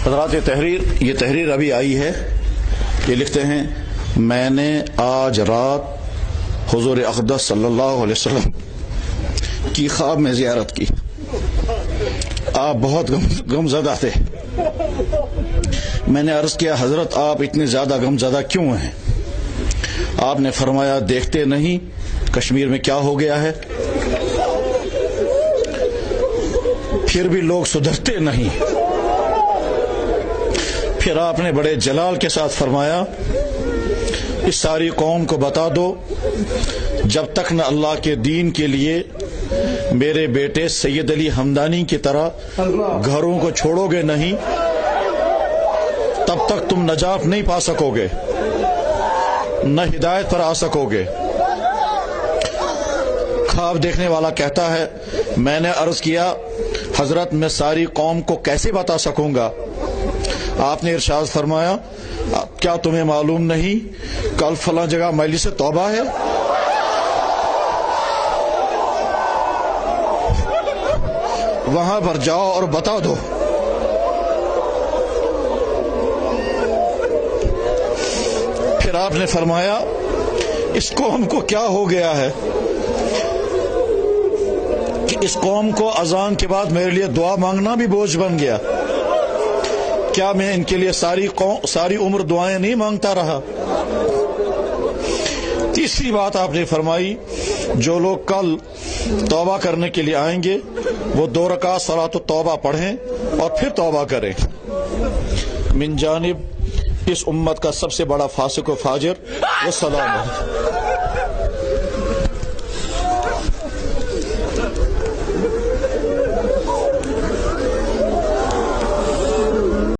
حضرات یہ تحریر ابھی آئی ہے. یہ لکھتے ہیں میں نے آج رات حضور اقدس صلی اللہ علیہ وسلم کی خواب میں زیارت کی. آپ بہت غمزدہ تھے. میں نے عرض کیا حضرت آپ اتنے زیادہ غمزدہ کیوں ہیں؟ آپ نے فرمایا دیکھتے نہیں کشمیر میں کیا ہو گیا ہے، پھر بھی لوگ سدھرتے نہیں. پھر آپ نے بڑے جلال کے ساتھ فرمایا اس ساری قوم کو بتا دو جب تک نہ اللہ کے دین کے لیے میرے بیٹے سید علی ہمدانی کی طرح گھروں کو چھوڑو گے نہیں تب تک تم نجات نہیں پا سکو گے، نہ ہدایت پر آ سکو گے. خواب دیکھنے والا کہتا ہے میں نے عرض کیا حضرت میں ساری قوم کو کیسے بتا سکوں گا؟ آپ نے ارشاد فرمایا کیا تمہیں معلوم نہیں کل فلاں جگہ مجلس توبہ ہے؟ وہاں پر جاؤ اور بتا دو. پھر آپ نے فرمایا اس قوم کو کیا ہو گیا ہے کہ اس قوم کو اذان کے بعد میرے لیے دعا مانگنا بھی بوجھ بن گیا. کیا میں ان کے لیے ساری عمر دعائیں نہیں مانگتا رہا؟ تیسری بات آپ نے فرمائی جو لوگ کل توبہ کرنے کے لیے آئیں گے وہ 2 رکعت صلاۃ التوبہ پڑھیں اور پھر توبہ کریں. من جانب اس امت کا سب سے بڑا فاسق و فاجر والسلام علیکم.